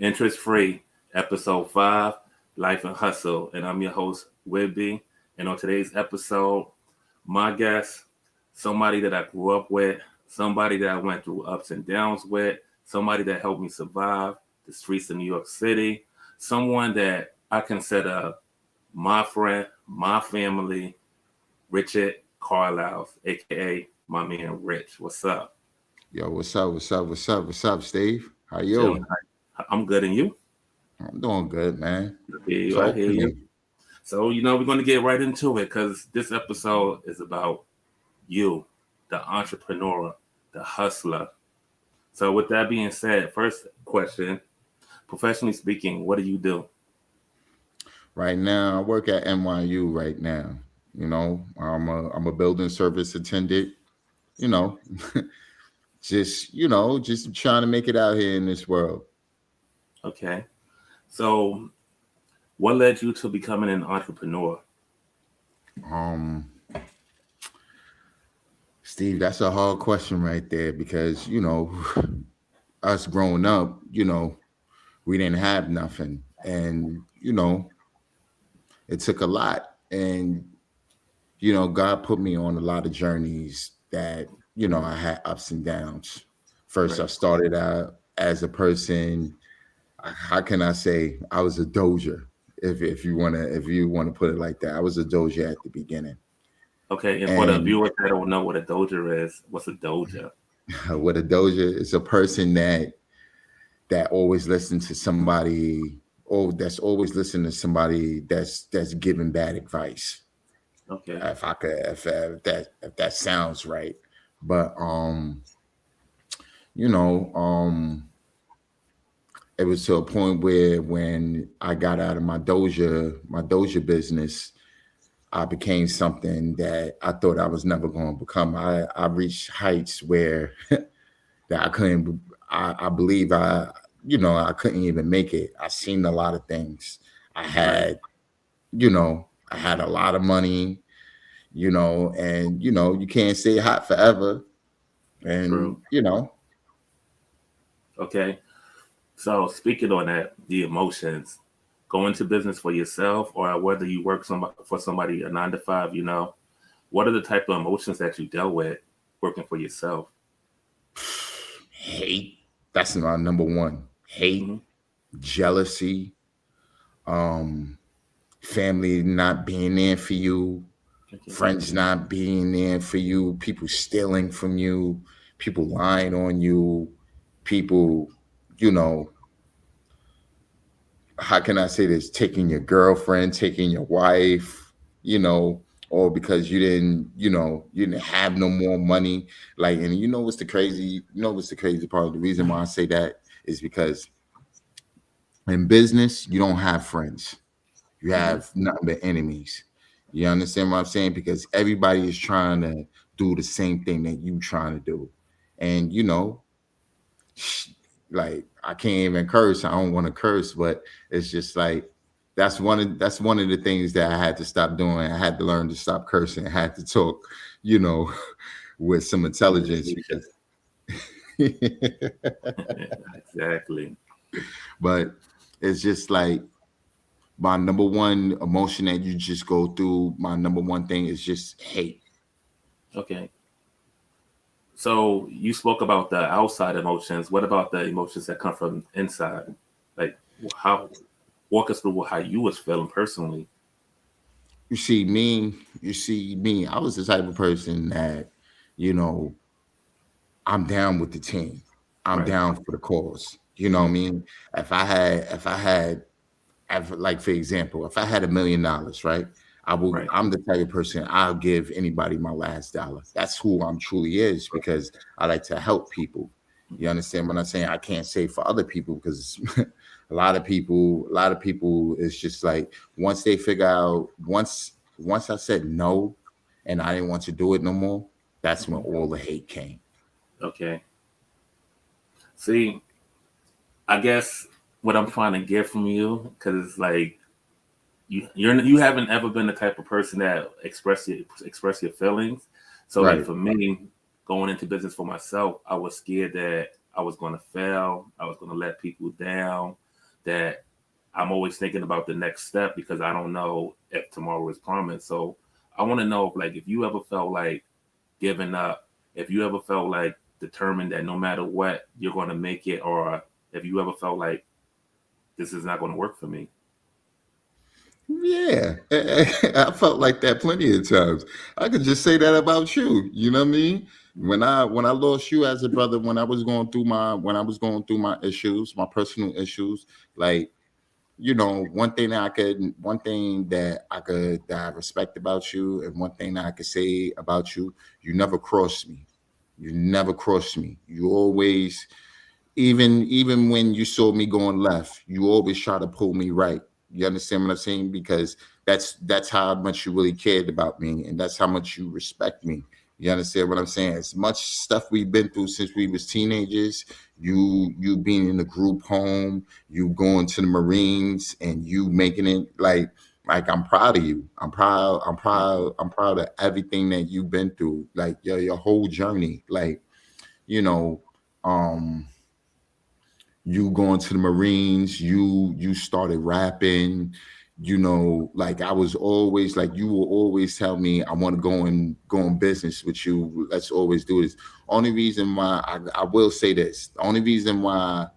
Interest Free, Episode 5, Life and Hustle. And I'm your host, Whidbee. And on today's episode, my guest, somebody that I grew up with, somebody that I went through ups and downs with, somebody that helped me survive the streets of New York City, someone that I consider my friend, my family, Richard Carlisle, aka my man Rich. What's up? Yo, what's up, Steve? How Chilling. you? I'm good, and you? I'm doing good, man. I hear you. I Talk hear to you. me. So we're going to get right into it because this episode is about you, the entrepreneur, the hustler. So with that being said, first question, professionally speaking, what do you do? Right now, I work at NYU right now. I'm a building service attendant. You know, just trying to make it out here in this world. Okay. So what led you to becoming an entrepreneur? Um, Steve, that's a hard question right there because us growing up, we didn't have nothing, and it took a lot, and God put me on a lot of journeys that, I had ups and downs. First, I Right. started out as a person, how can I say, I was a doja. If you wanna put it like that. I was a doja at the beginning. Okay. And for the And viewers that don't know what a doja is, what's a doja? what a doja is, a person that always listens to somebody, or that's always listening to somebody that's giving bad advice. Okay. If I could, if that sounds right. But you know, it was to a point where when I got out of my doja business, I became something that I thought I was never going to become. I reached heights where that I couldn't. I believe I couldn't even make it. I seen a lot of things. I Right. had I had a lot of money. And you can't stay hot forever. And True. Okay. So speaking on that, the emotions, go into business for yourself or whether you work for somebody a 9 to 5, what are the type of emotions that you dealt with working for yourself? hate. That's my number one. Hate, Hmm. jealousy, um, family not being there for you, Okay. friends not being there for you, people stealing from you, people lying on you, people, you know, how can I say this? Taking your girlfriend, taking your wife, or because you didn't have no more money. Like, and what's the crazy part? The reason why I say that is because in business, you don't have friends. You Hmm. have nothing but enemies. You understand what I'm saying? Because everybody is trying to do the same thing that you trying to do. And like I can't even curse. I don't want to curse, but it's just like that's one of the things that I had to stop doing. I had to learn to stop cursing. I had to talk, you know, with some intelligence because Exactly. but it's just like my number one emotion that you just go through, my number one thing is just hate. Okay. So you spoke about the outside emotions. What about the emotions that come from inside? Like how walk us through how you was feeling personally. You see me, I was the type of person that, you know, I'm down with the team. I'm Right. down for the cause. You know what I Hmm. mean? Like for example, if I had $1 million, right? Right. I'm the type of person I'll give anybody my last dollar. That's who I'm truly is because I like to help people. You Hmm. understand what I'm saying? I can't say for other people because a lot of people is just like once they figure out once I said no and I didn't want to do it no more, that's when Hmm. all the hate came. Okay. See, I guess what I'm trying to get from you, because it's like you haven't ever been the type of person that express your feelings. So like Right. for me, going into business for myself, I was scared that I was going to fail. I was going to let people down. that I'm always thinking about the next step because I don't know if tomorrow is promised. So I want to know if you ever felt like giving up, if you ever felt like determined that no matter what you're going to make it, or if you ever felt like this is not going to work for me. Yeah, I felt like that plenty of times. I could just say that about you. You know what I mean? When I lost you as a brother, when I was going through my issues, my personal issues, like, one thing that I respect about you, and one thing that I could say about you, you never crossed me. You never crossed me. You always, even when you saw me going left, you always try to pull me right. You understand what I'm saying? Because that's how much you really cared about me, and that's how much you respect me. You understand what I'm saying? As much stuff we've been through since we was teenagers, you being in the group home, you going to the Marines, and you making it like I'm proud of you. I'm proud. I'm proud. I'm proud of everything that you've been through, like your whole journey. Like, you know, um you going to the Marines, you started rapping, like I was always like, you will always tell me, I want to go in business with you. Let's always do this. Only reason why I will say this, the only reason why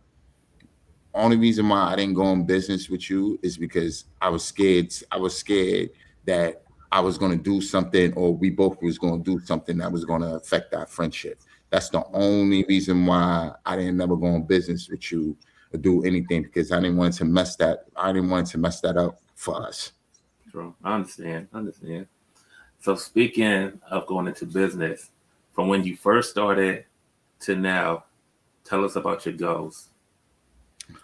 I didn't go in business with you is because I was scared. I was scared that I was going to do something, or we both was going to do something that was going to affect our friendship. That's the only reason why I didn't never go in business with you or do anything, because I didn't want to mess that. I didn't want to mess that up for us. True. I understand. I understand. So speaking of going into business, from when you first started to now, tell us about your goals.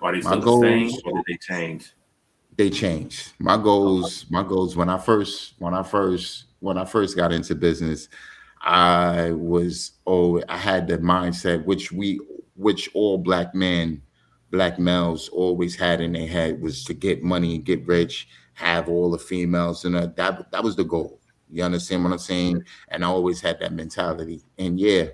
Are they My still the same goals, or did they change? they changed. Okay. My goals when I first got into business, I had the mindset which all black males always had in their head, was to get money, get rich, have all the females, and that was the goal. You understand what I'm saying? And I always had that mentality. And yeah,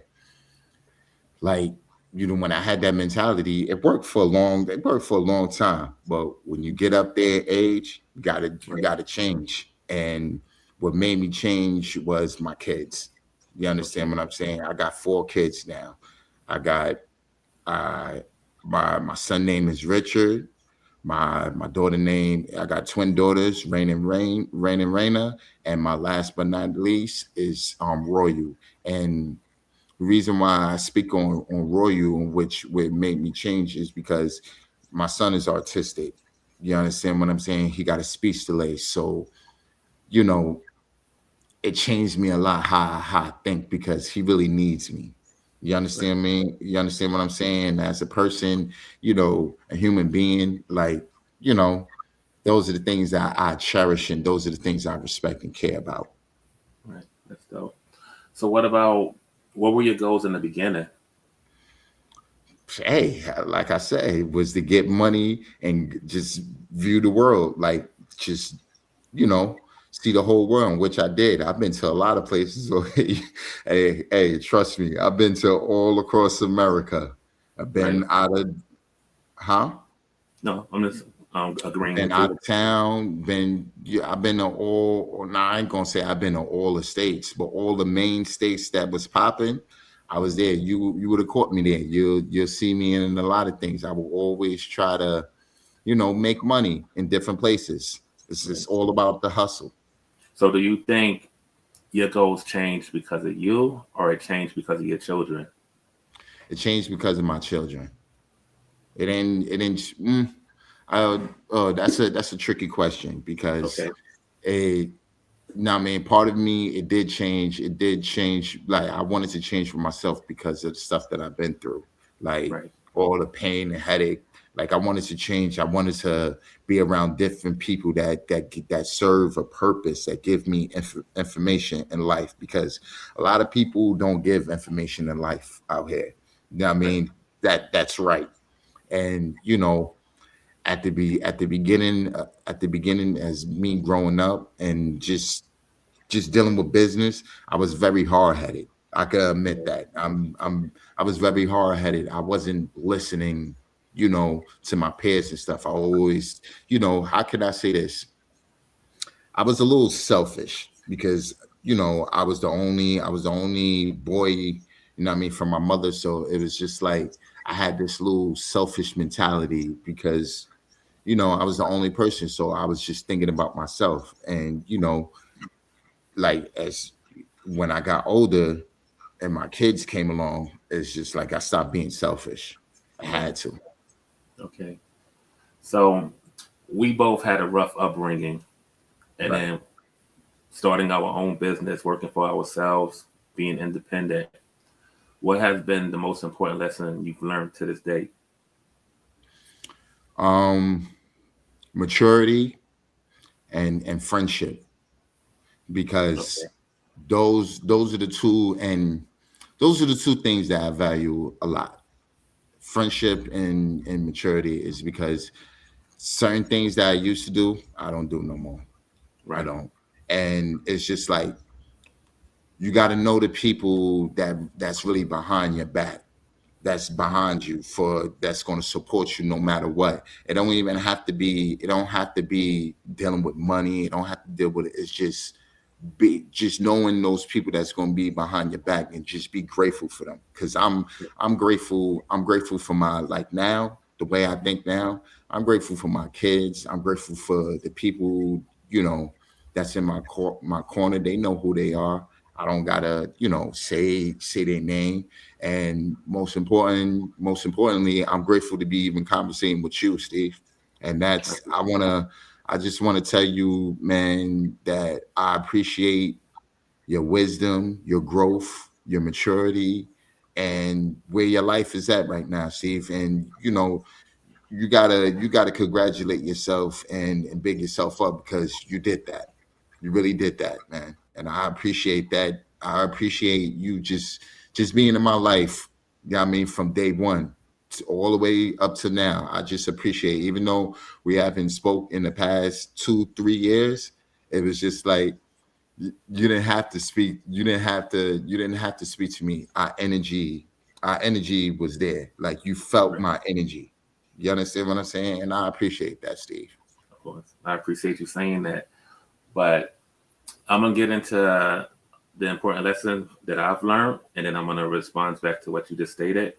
like, when I had that mentality, it worked for a long time. But when you get up there in age, you Right. gotta change. And what made me change was my kids. You Okay. understand what I'm saying? I got 4 kids now. I got uh my son name is Richard. My daughter name, I got twin daughters, Rain and Raina, and my last but not least is Royal. And the reason why I speak on Royal, and which would make me change, is because my son is autistic. You understand what I'm saying? He got a speech delay, so you know it changed me a lot how I think, because he really needs me. You Right. understand me? You understand what I'm saying? As a person, a human being, like, you know, those are the things that I cherish, and those are the things I respect and care about. Right. That's dope. So what were your goals in the beginning? Hey, like I said, was to get money and just view the world, like, just, you know, see the whole world, which I did. I've been to a lot of places. So, hey, trust me, I've been to all across America. I've Right. been out of, huh? No, I'm just agreeing Been with out you. of town. Yeah, I've been to all. Or nah, I ain't gonna say I've been to all the states, but all the main states that was popping, I was there. You would have caught me there. You'll see me in a lot of things. I will always try to, make money in different places. It's Right. just all about the hustle. So do you think your goals changed because of you or it changed because of your children? It changed because of my children. It ain't. It ain't. I, that's a tricky question, because Okay. it. Now, I mean, part of me, it did change. It did change. Like, I wanted to change for myself because of the stuff that I've been through, like Right. all the pain and headache. Like, I wanted to change. I wanted to be around different people that serve a purpose, that give me information in life, because a lot of people don't give information in life out here. You know what I Right. mean? That's right. And at the beginning, as me growing up and just dealing with business, I was very hard headed. I could admit that. I was very hard headed. I wasn't listening. to my peers and stuff. I always, how can I say this? I was a little selfish because I was the only boy, what I mean, from my mother. So it was just like I had this little selfish mentality because I was the only person. So I was just thinking about myself. And like as when I got older and my kids came along, it's just like I stopped being selfish. I Right. had to. Okay. So we both had a rough upbringing, and Right. then starting our own business, working for ourselves, being independent. What has been the most important lesson you've learned to this day? Um, Maturity and friendship, because Okay. those are the two, and those are the two things that I value a lot. Friendship and maturity is because certain things that I used to do, I don't do no more. I Right. don't. And it's just like you got to know the people that's really behind your back, that's behind you, for that's going to support you no matter what. It don't have to be dealing with money. It don't have to deal with it. It's just knowing those people that's going to be behind your back, and just be grateful for them, because I'm grateful for my, like, now, the way I think now. I'm grateful for my kids. I'm grateful for the people, you know that's in my corner. They know who they are. I don't gotta, say their name. And most importantly, I'm grateful to be even conversating with you, Steve. And I I just want to tell you, man, that I appreciate your wisdom, your growth, your maturity, and where your life is at right now, Steve. And you gotta congratulate yourself and big yourself up, because you did that. You really did that, man. And I appreciate that. I appreciate you just being in my life. I mean, from day one all the way up to now. I just appreciate, even though we haven't spoke in the past 2-3 years, it was just like you didn't have to speak. You didn't have to speak to me. Our energy was there. Like, you felt right. my energy. You understand what I'm saying? And I appreciate that, Steve. Of course. I appreciate you saying that. But I'm gonna get into the important lesson that I've learned, and then I'm gonna respond back to what you just stated.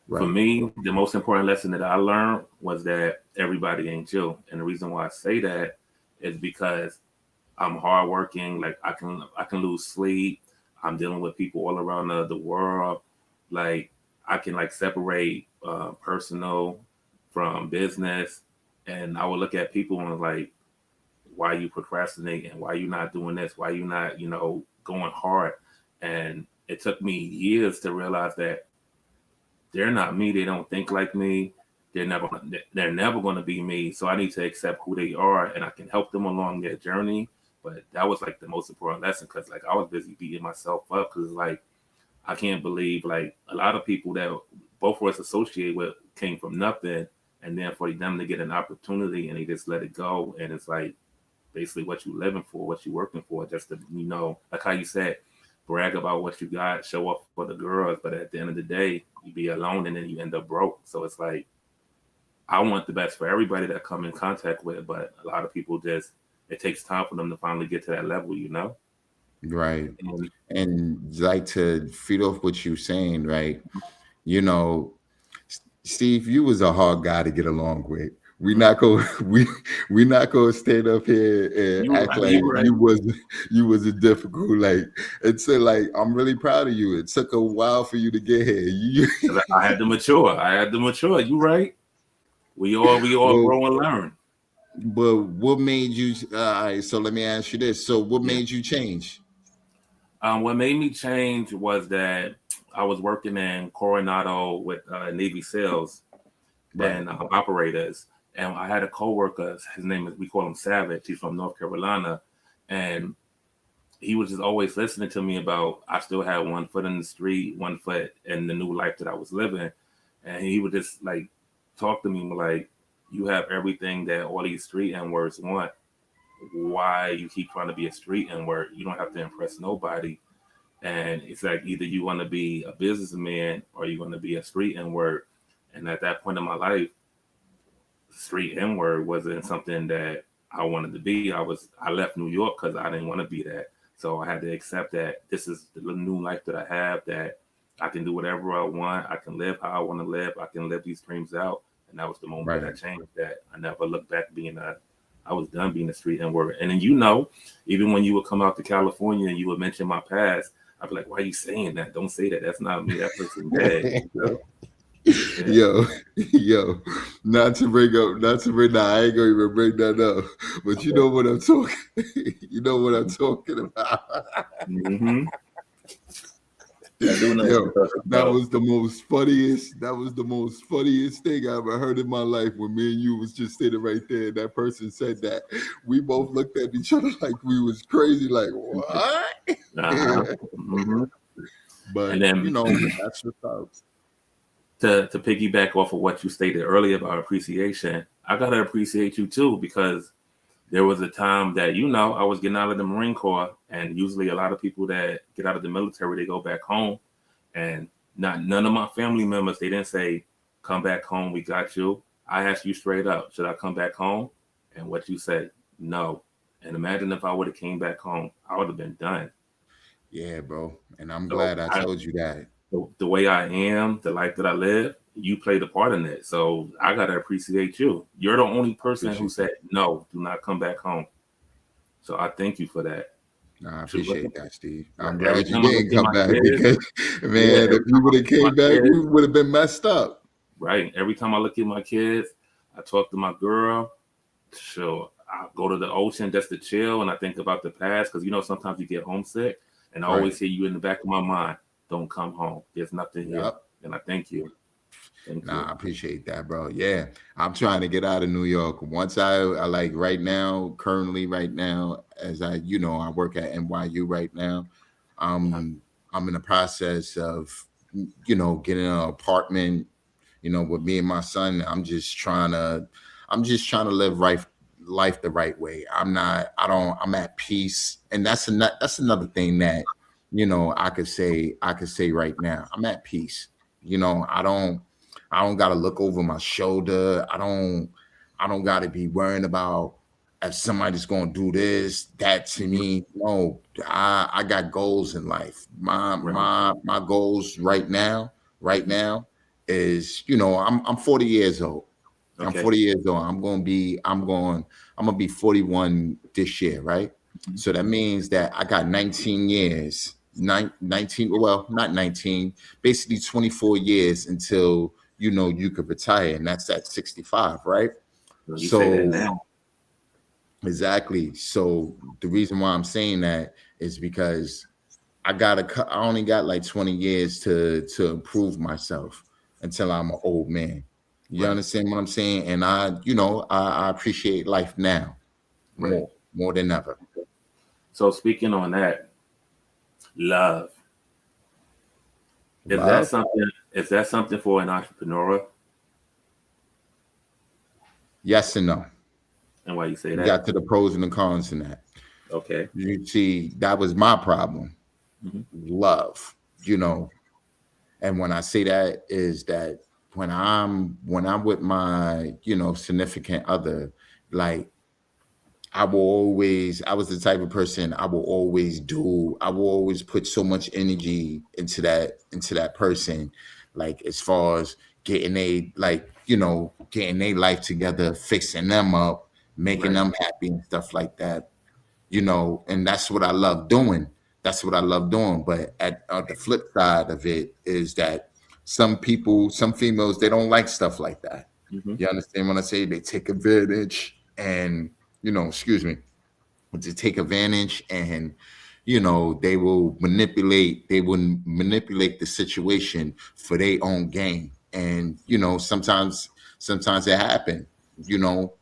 For Right. me, the most important lesson that I learned was that everybody ain't you. And the reason why I say that is because I'm hardworking. Like I can lose sleep. I'm dealing with people all around the world. Like I can like separate personal from business, and I would look at people and like, why you procrastinating? Why you not doing this? Why you not going hard? And it took me years to realize that they're not me. They don't think like me. They're never going to be me. So I need to accept who they are, and I can help them along their journey. But that was like the most important lesson, because like I was busy beating myself up, because like I can't believe like a lot of people that both of us associate with came from nothing, and then for them to get an opportunity and they just let it go, and it's like basically what you living for, what you working for, just to like how you said, brag about what you got, show up for the girls, but at the end of the day, you be alone and then you end up broke. So it's like I want the best for everybody that I come in contact with, but a lot of people just it takes time for them to finally get to that level. Right. And And like, to feed off what you're saying, right? You know, Steve, you was a hard guy to get along with. We not go we not gonna stand up here and you act right, like you right. you was a difficult, like, it's a, like, I'm really proud of you. It took a while for you to get here. You 'Cause I had to mature. I had to mature. You right. We all well, grow and learn. but what made you all right, so let me ask you this. So what Yeah. made you change? What made me change was that I was working in Coronado with Navy SEALs Right. and operators. And I had a coworker. His name is, we call him Savage. He's from North Carolina, and he was just always listening to me about I still had one foot in the street, one foot in the new life that I was living, and he would just like talk to me like, "You have everything that all these street N words want. Why you keep trying to be a street N word? You don't have to impress nobody." And it's like either you want to be a businessman or you want to be a street N word. And at that point in my life, street N word wasn't something that I wanted to be. I left New York because I didn't want to be that. So I had to accept that this is the new life that I have, that I can do whatever I want. I can live how I want to live. I can live these dreams out. And that was the moment that I Right. changed that. I never looked back being I was done being a street N word. And then, you know, even when you would come out to California and you would mention my past, I'd be like, why are you saying that? Don't say that. That's not me. That person dead. You know? Yeah. Yo, yo, nah, I ain't gonna even bring that up. But you Okay. know what I'm talking, you know what I'm talking about. Mm-hmm. I do know what you're Yo, talking about. that was the most funniest thing I ever heard in my life when me and you was just sitting right there and that person said that. We both looked at each other like we was crazy, like what? Uh-huh. Mm-hmm. And But then that's what's up. to piggyback off of what you stated earlier about appreciation, I gotta appreciate you too, because there was a time that, you know, I was getting out of the Marine Corps, and usually a lot of people that get out of the military, they go back home, and not none of my family members, they didn't say, "Come back home, we got you." I asked you straight up, "Should I come back home?" And what you said, "No." And imagine if I would have came back home, I would have been done. Yeah, bro. And I'm So glad I I, told you that. the way I am, the life that I live, you played a part in it. So I gotta appreciate you. You're the only person who Appreciate said that. no, do not come back home. So I thank you for that. Nah, I Shoot, appreciate that, Steve. right. I'm Every glad you time I look didn't at come my back kids, because, yeah, man, if every you time I would have look at my came back, we kids, would have been messed up. right. Every time I look at my kids, I talk to my girl. Sure, I go to the ocean just to chill, and I think about the past because, you know, sometimes you get homesick, and I Right. always hear you in the back of my mind. Don't come home. There's nothing here, Yep. and I thank you. Thank Nah, you. I appreciate that, bro. Yeah. I'm trying to get out of New York. Once I like right now, currently right now, as I work at NYU right now. Yeah. I'm in the process of, getting an apartment, with me and my son. I'm just trying to live life the right way. I'm at peace. And that's another thing that, I could say right now. I'm at peace. I don't gotta look over my shoulder. I don't gotta be worrying about if somebody's gonna do this, that to Mhm. me. No, I got goals in life. My Right. my my goals Mhm. right now is, I'm 40 years old. I'm Okay. 40 years old. I'm gonna be 41 this year, right? Mhm. So that means that I got 19 years, 19, well, not 19, basically 24 years until you could retire, and that's at 65, right? So you say that So now. exactly. So the reason why I'm saying that is because I only got like 20 years to improve myself until I'm an old man. You Right. understand what I'm saying? And I appreciate life now Right. more than ever. So speaking on that, love, is that Love? something? Is that something for an entrepreneur? Yes and no. And why you say You that? got to the pros and the cons in that. Okay. You see, that was my problem. Hmm. Love, you know. And when I say that is that when I'm with my, significant other, like I was the type of person I will always put so much energy into that person, like as far as getting their life together, fixing them up, making Right. them happy and stuff like that. And that's what I love doing. That's what I love doing. But at the flip side of it is that some females, they don't like stuff like that. Hmm. You understand what I say? They take advantage and, excuse me, to take advantage and, they will manipulate the situation for their own gain. And, sometimes you know,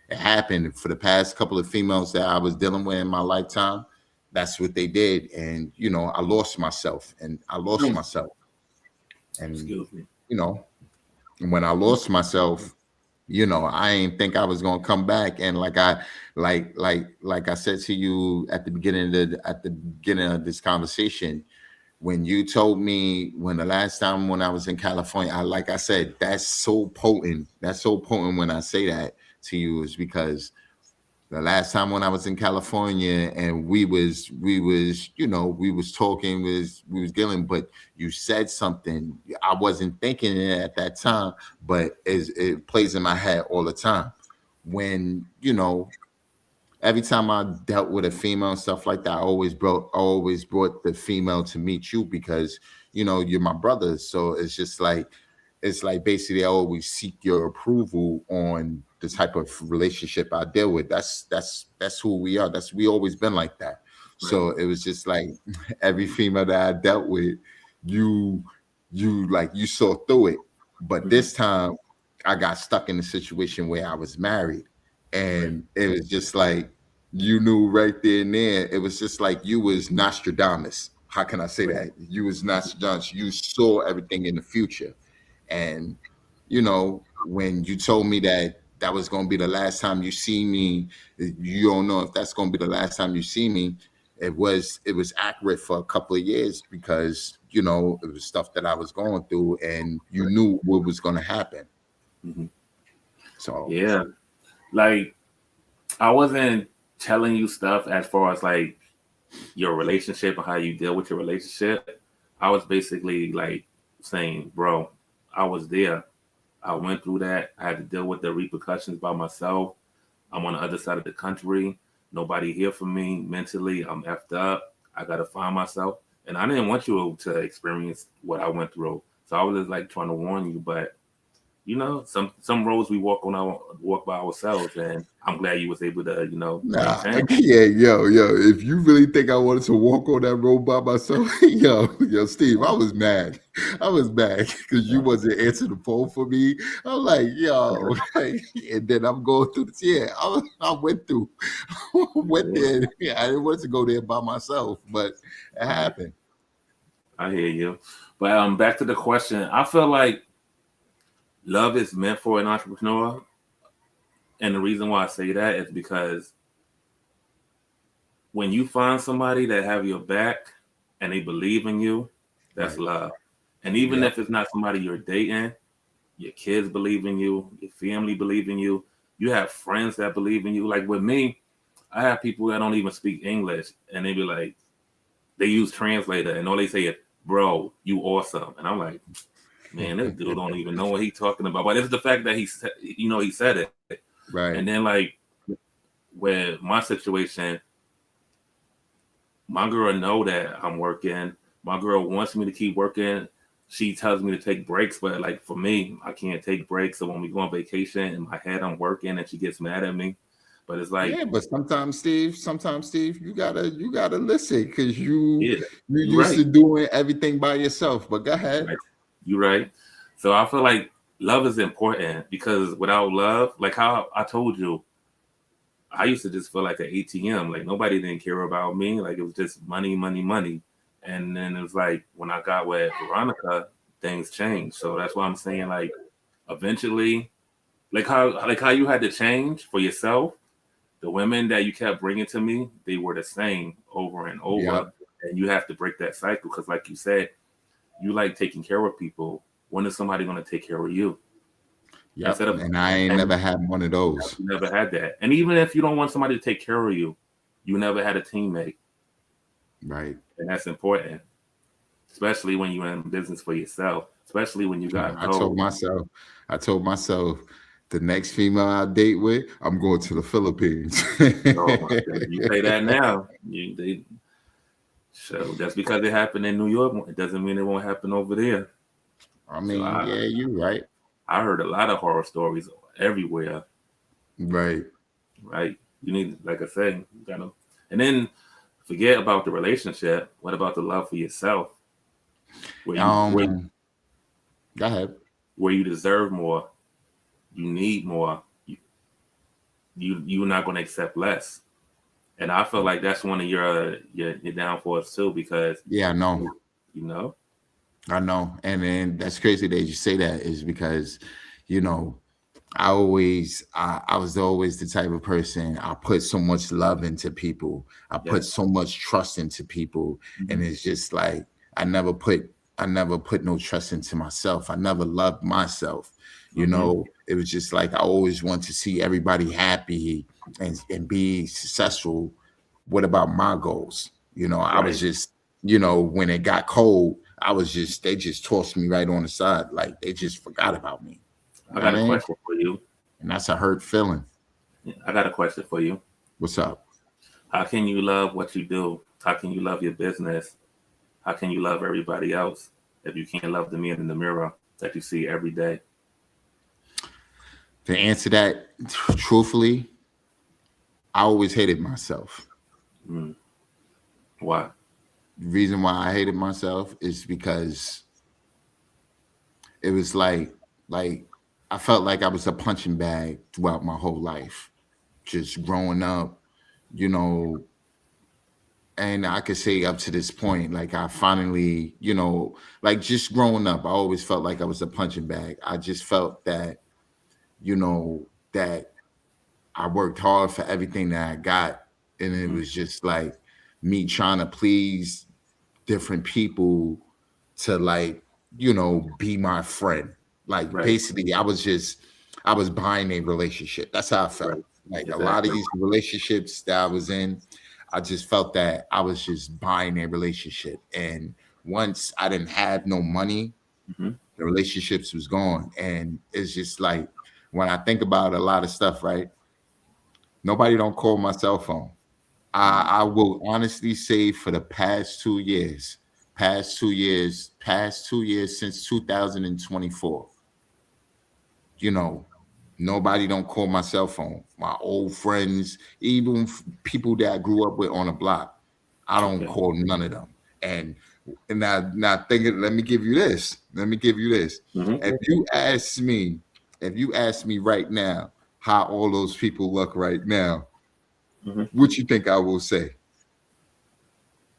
it happened for the past couple of females that I was dealing with in my lifetime. That's what they did. And, I lost myself and I lost myself. And, Excuse me. you know, when I lost myself, I ain't think I was gonna come back. And like I said to you at the beginning of this conversation, when you told me when the last time when I was in California, like I said, that's so potent. That's so potent when I say that to you is because the last time when I was in California and we was talking, we was dealing, but you said something. I wasn't thinking it at that time, but it plays in my head all the time. When, every time I dealt with a female and stuff like that, I always brought the female to meet you because you're my brother. So it's like basically I always seek your approval on the type of relationship I deal with. That's who we are. We always been like that. Right. So it was just like every female that I dealt with, you you saw through it. But Mhm. this time I got stuck in a situation where I was married. Right. And it was just like you knew right there and there. It was just like you was Nostradamus. How can I say Right. that? You was Nostradamus. You saw everything in the future. And when you told me that was going to be the last time you see me, you don't know if that's going to be the last time you see me. It was accurate for a couple of years because it was stuff that I was going through, and you Right. knew what was going to happen. Mhm. So Yeah. Like I wasn't telling you stuff as far as like your relationship and how you deal with your relationship. I was basically like saying, bro, I was there. I went through that. I had to deal with the repercussions by myself. I'm on the other side of the country. Nobody here for me mentally. I'm effed up. I gotta find myself. And I didn't want you to experience what I went through. So I was just like trying to warn you, but some roads we walk by ourselves, and I'm glad you was able to, nah, maintain. yeah, yo. If you really think I wanted to walk on that road by myself, yo, Steve, I was mad. I was mad because you wasn't answering the phone for me. I'm like, yo, like, and then I'm going through this. Yeah, I went through, went Yeah, there. Yeah, I didn't want to go there by myself, but it right. happened. I hear you. But back to the question. I feel like love is meant for an entrepreneur, and the reason why I say that is because when you find somebody that have your back and they believe in you, that's Right. love. And even Yep. if it's not somebody you're dating, your kids believe in you, your family believe in you, you have friends that believe in you. Like with me, I have people that don't even speak English, and they be like, they use translator, and all they say is, "Bro, you awesome," and I'm like, man, this dude don't even know what he's talking about. But it's the fact that he said it, and then Right. like with my situation, my girl know that I'm working. My girl wants me to keep working. She tells me to take breaks, but like for me, I can't take breaks. So when we go on vacation, in my head I'm working, and she gets mad at me. But it's like, Yeah, but sometimes Steve, you gotta listen because you yeah, you you're used right, to doing everything by yourself. But go ahead. right, you're right. So I feel like love is important because without love, like how I told you, I used to just feel like an ATM. Like nobody didn't care about me. Like it was just money, money, money. And then it was like when I got with Veronica, things changed. So that's why I'm saying like eventually, like how you had to change for yourself. The women that you kept bringing to me, they were the same over and over. Yep, And you have to break that cycle because, like you said, you like taking care of people. When is somebody going to take care of you? yep. Instead of, And I ain't and never had one of those. you never had that. And even if you don't want somebody to take care of you, you never had a teammate. Right. And that's important, especially when you're in business for yourself, especially when you got I told goals. myself, I told myself, the next female I date with, I'm going to the Philippines. Oh my God. You say that now. So just because it happened in New York, it doesn't mean it won't happen over there. I So mean, yeah, you right, I heard a lot of horror stories everywhere, right. right? You need, like I say, you gotta, and then forget about the relationship. What about the love for yourself, where you where, Um, Go ahead. where you deserve more, you need more, you're not going to accept less. And I feel like that's one of your downfalls too, because Yeah, I know. you know, I know. And then that's crazy that you say that is because, you know, I was always the type of person. I put so much love into people. I put yes, so much trust into people. And hmm it's just like I never put no trust into myself. I never loved myself. Mm-hmm. It was just like I always want to see everybody happy and be successful. What about my goals? I was Right. just, when it got cold, they just tossed me right on the side. Like they just forgot about me. You I know what got a I mean? question for you. And that's a hurt feeling. I got a question for you. What's up? How can you love what you do? How can you love your business? How can you love everybody else if you can't love the man in the mirror that you see every day? To answer that truthfully, I always hated myself. Mm. Why? The reason why I hated myself is because it was like I felt like I was a punching bag throughout my whole life, just growing up, you know, and I could say up to this point, like I finally, like just growing up, I always felt like I was a punching bag. I just felt that, that I worked hard for everything that I got, and it Mm. was just like me trying to please different people to like, be my friend. Like Right. basically I was buying a relationship. That's how I felt. Right. Like a lot of Exactly. these relationships that I was in, I just felt that I was just buying a relationship. And once I didn't have no money, Mm-hmm. the relationships was gone. And it's just like when I think about a lot of stuff, right? Nobody don't call my cell phone. Mm. I will honestly say for the past 2 years since 2024, you know, nobody don't call my cell phone. My old friends, even people that I grew up with on the block, I don't Okay. call none of them. And now thinking, let me give you this. Let me give you this. Mm-hmm. If you ask me, if you ask me right now how all those people look right now, Mm-hmm. what you think I will say?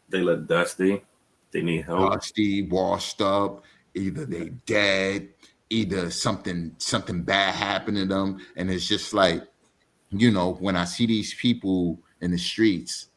They look dusty. They need help. Dusty, washed up, either Yeah. they dead, either something bad happened to them. And it's just like, when I see these people in the streets,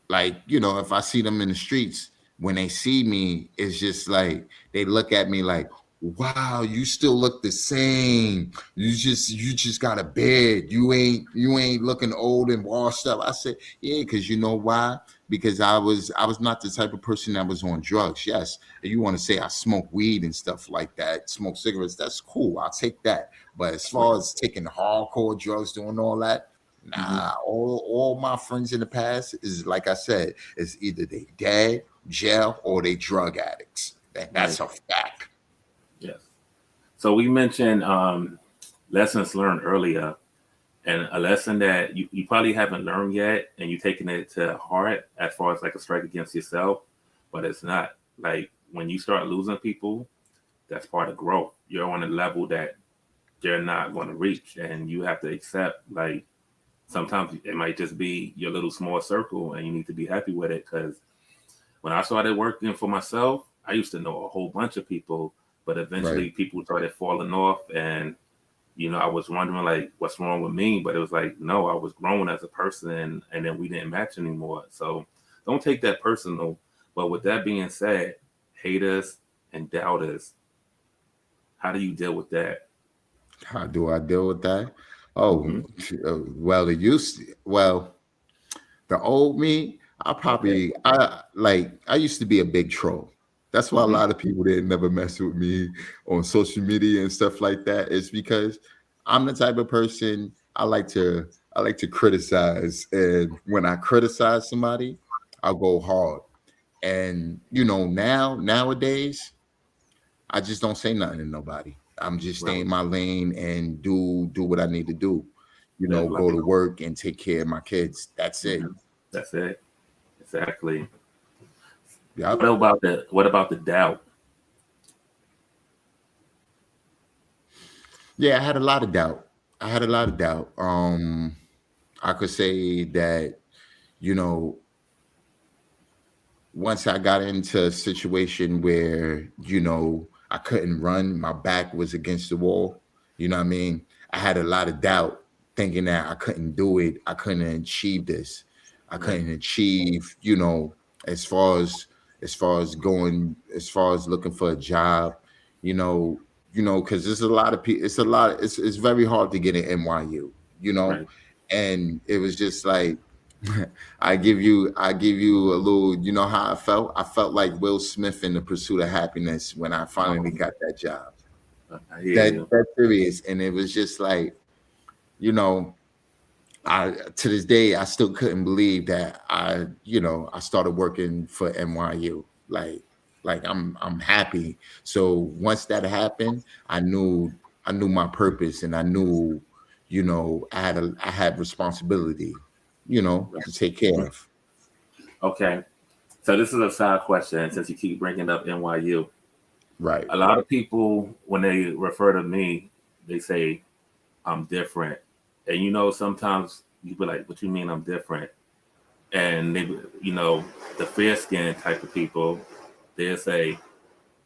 like, if I see them in the streets, when they see me, it's just like they look at me like, wow, you still look the same. You just got a beard. You ain't looking old and washed up. I said, yeah, because you know why? Because I was not the type of person that was on drugs. Yes, you want to say I smoke weed and stuff like that, smoke cigarettes, that's cool. I'll take that. But as Right. far as taking hardcore drugs, doing all that, Mm-hmm. nah, all my friends in the past is like I said, is either they dead, jail, or they drug addicts. Right. That's a fact. Yes. So we mentioned lessons learned earlier, and a lesson that you probably haven't learned yet, and you're taking it to heart as far as like a strike against yourself, but it's not. Like when you start losing people, that's part of growth. You're on a level that they're not going to reach, and you have to accept like sometimes it might just be your little small circle, and you need to be happy with it. Because when I started working for myself, I used to know a whole bunch of people, but Right. eventually people started falling off, and I was wondering like what's wrong with me, but it was like no, I was growing as a person, and then we didn't match anymore. So don't take that personal. But with that being said, haters and doubters, how do you deal with that? How do I deal with that? Oh, Hmm. well, the old me, Okay. I used to be a big troll. That's why a Hmm. lot of people didn't never mess with me on social media and stuff like that. It's because I'm the type of person I like to criticize. And when I criticize somebody, I'll go hard. And nowadays, I just don't say nothing to nobody. I'm just stay Right. in my lane and do what I need to do. Live Go life. to work and take care of my kids. That's it. Hmm. That's it. Exactly. What Yep. about the doubt? Yeah, I had a lot of doubt. I had a lot of doubt. I could say that, you know, once I got into a situation where, I couldn't run, my back was against the wall, you know what I mean? I had a lot of doubt thinking that I couldn't do it. I couldn't achieve this. I Right. couldn't achieve, as far as as far as looking for a job, you know, because there's a lot of people. It's very hard to get in NYU, Right. and it was just like I give you a little, how I felt. I felt like Will Smith in The Pursuit of Happiness when I finally Um, got that job. I hear That you. that serious, and it was just like, you know, I to this day I still couldn't believe that I started working for NYU. Like I'm happy. So once that happened, I knew my purpose, and I knew, I had responsibility, to take care Mhm. of. Okay. So this is a side question since you keep bringing up NYU. Right. A lot of people, when they refer to me, they say I'm different. And sometimes you be like, what you mean I'm different? And they, the fair skinned type of people, they'll say,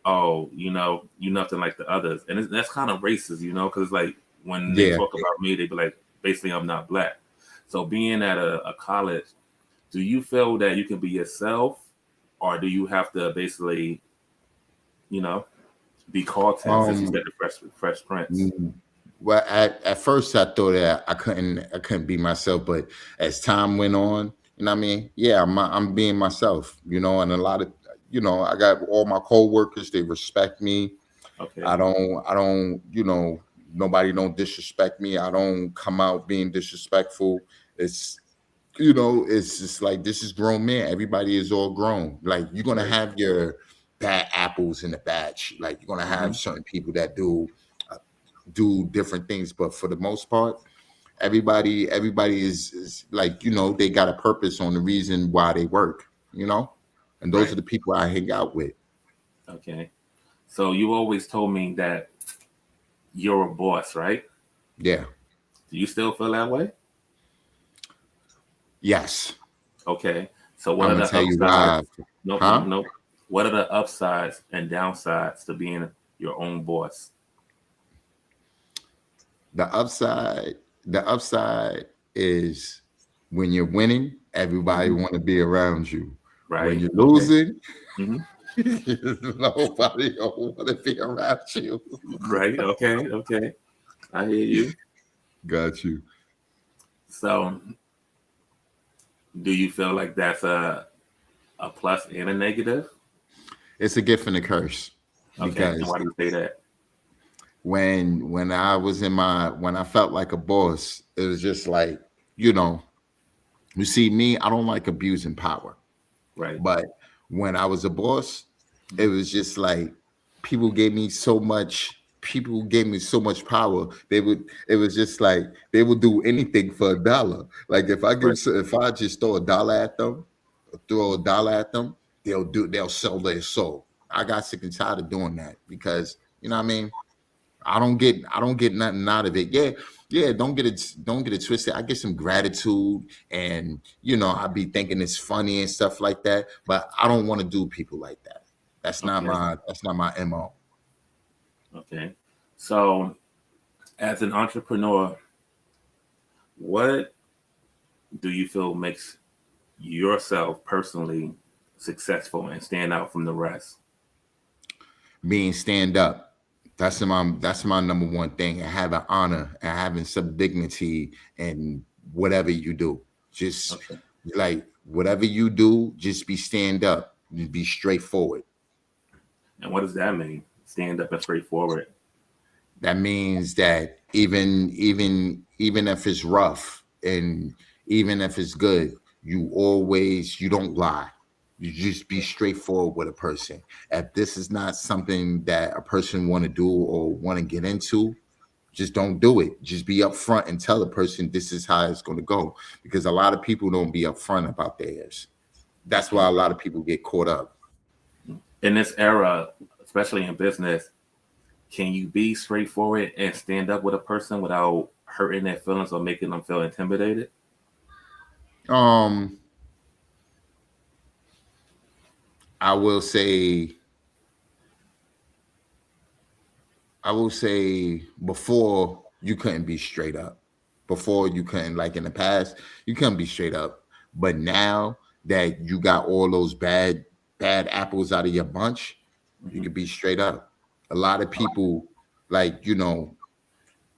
oh, you nothing like the others. And that's kind of racist, because like when they Yeah. talk about me, they be like, basically, I'm not black. So being at a college, do you feel that you can be yourself, or do you have to basically, you know, be Carlton since you Um said the Fresh Prince? mm, well, at first I thought that I couldn't be myself, but as time went on, what I mean, yeah, I'm being myself, and a lot of, I got all my coworkers, they respect me. Okay, I don't, nobody don't disrespect me. I don't come out being disrespectful. It's, it's just like, this is grown men. Everybody is all grown. Like, you're gonna right. have your bad apples in the batch. Like, you're gonna Hmm. have certain people that uh, do different things, but for the most part, everybody is like, they got a purpose on the reason why they work. And those are Right. the people I hang out with. Okay. So you always told me that you're a boss, right? Yeah. Do you still feel that way? Yes. Okay. So what I'm are gonna the tell you upsides? why. Nope, nope, Huh? nope. What are the upsides and downsides to being your own boss? The upside, the upside is when you're winning, everybody Hmm. want to be around you. When Right. you're Okay. losing, Hmm. nobody don't want to be around you. Right. Okay. Okay. I hear you. Got you. So do you feel like that's a plus and a negative? It's a gift and a curse Okay. And because why do you say that? when I was when I felt like a boss, it was just like, you know, you see me, I don't like abusing power. Right. But when I was a boss, it Mhm. was just like people gave me so much power. It was just like they would do anything for a dollar. Like Right. if I just throw a dollar at them, they'll sell their soul. I got sick and tired of doing that because, you know what I mean? I don't get nothing out of it. Yeah, yeah, don't get it twisted. I get some gratitude, and I be thinking it's funny and stuff like that, but I don't want to do people like that. Okay. That's not my MO. Okay. So as an entrepreneur, what do you feel makes yourself personally successful and stand out from the rest? Being stand up. That's my number one thing. And having honor and having some dignity in whatever you do. Just Okay. like whatever you do, just be stand up. Be straightforward. And what does that mean? Stand up and straightforward. That means that even if it's rough and even if it's good, you don't lie. You just be straightforward with a person. If this is not something that a person want to do or want to get into, just don't do it. Just be upfront and tell the person this is how it's going to go. Because a lot of people don't be upfront about theirs. That's why Okay. a lot of people get caught up. In this era, especially in business, can you be straightforward and stand up with a person without hurting their feelings or making them feel intimidated? Um, I will say I will say before you couldn't be straight up. Before you couldn't, like in the past, you couldn't be straight up. But now that you got all those bad, bad apples out of your bunch, you Mm-hmm. could be straight up. A lot of people, like,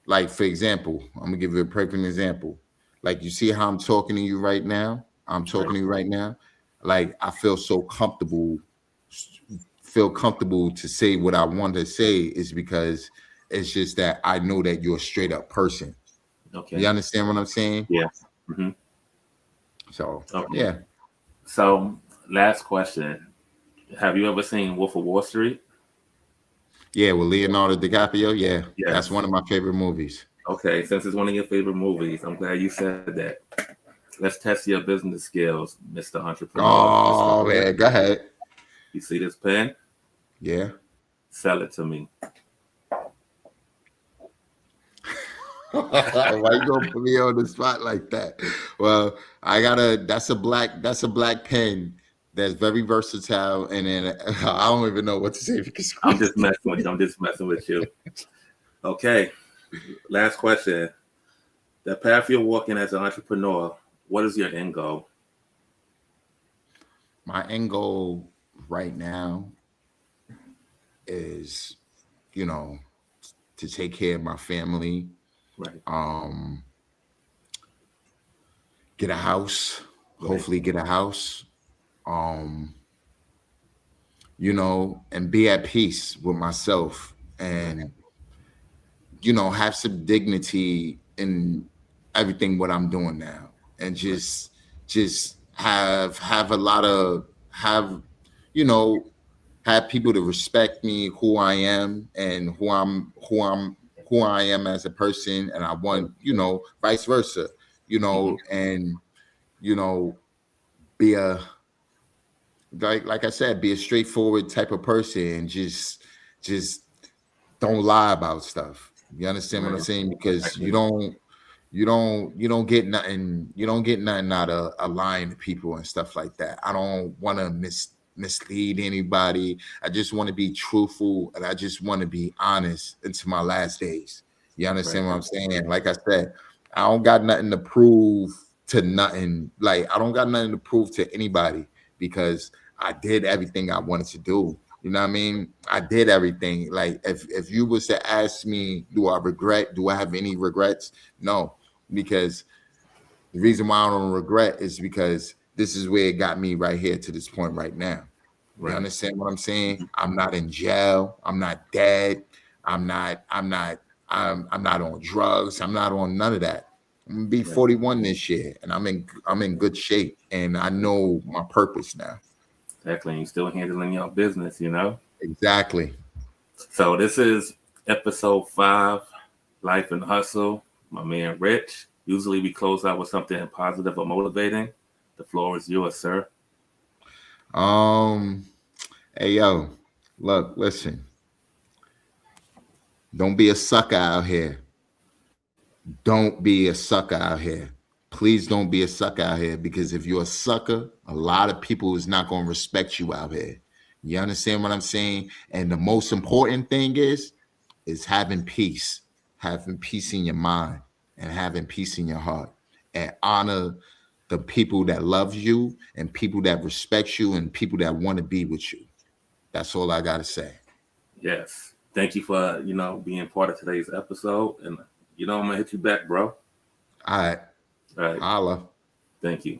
like for example, I'm gonna give you a perfect example. Like, you see how I'm talking to you right now? I'm Right. talking to you right now. Like, I feel so comfortable, feel comfortable to say what I want to say is because it's just that I know that you're a straight up person. You Okay. understand what I'm saying? Yeah. Mm-hmm. So Okay. yeah. So, last question: have you ever seen Wolf of Wall Street? Yeah, with Leonardo DiCaprio. Yeah, that's Yes. one of my favorite movies. Okay. Since it's one of your favorite movies, I'm glad you said that. Let's test your business skills, Mr. Entrepreneur. Mr. Oh Hood. man, go ahead. You see this pen? Yeah. Sell it to me. Why you gonna put me on the spot like that? Well, I gotta. That's a black pen that's very versatile, and then I don't even know what to say because I'm just messing with you. I'm just messing with you. Okay. Last question. The path you're walking as an entrepreneur, what is your end goal? my end goal right now is, you know, to take care of my family, Right. um, get a house, Right. hopefully get a house, and be at peace with myself Right. and, have some dignity in everything what I'm doing now. And Right. just have a lot of have, you know, have people to respect me, who I am and who I am as a person. And I want, vice versa, Mm-hmm. and you know, be a like I said, be a straightforward type of person and just don't lie about stuff. You understand what I'm Right. saying? Because Exactly. you don't get nothing out of lying to people and stuff like that. I don't want to mislead anybody. I just want to be truthful and I just want to be honest into my last days. You Right. understand what I'm saying? Like I said, I don't got nothing to prove to nothing. Like, I don't got nothing to prove to anybody because I did everything I wanted to do. You know what I mean? I did everything. Like, if you was to ask me, do I have any regrets? No, because the reason why I don't regret is because this is where it got me right here to this point right now. You Right. understand what I'm saying? Mm-hmm. I'm not in jail. I'm not dead. I'm not on drugs. I'm not on none of that. I'm gonna be Right. 41 this year and I'm in good shape and I know my purpose now. Exactly. And you're still handling your business, you know? Exactly. So this is episode 5, Life and Hustle. My man Rich. Usually we close out with something positive or motivating. The floor is yours, sir. Um, Hey yo, look, listen. Don't be a sucker out here. Don't be a sucker out here. Please don't be a sucker out here because if you're a sucker, a lot of people is not going to respect you out here. You understand what I'm saying? And the most important thing is having peace in your mind and having peace in your heart and honor the people that love you and people that respect you and people that want to be with you. That's all I got to say. Yes. Thank you for, being part of today's episode. And I'm gonna hit you back, bro. All right. All right. Holla. Thank you.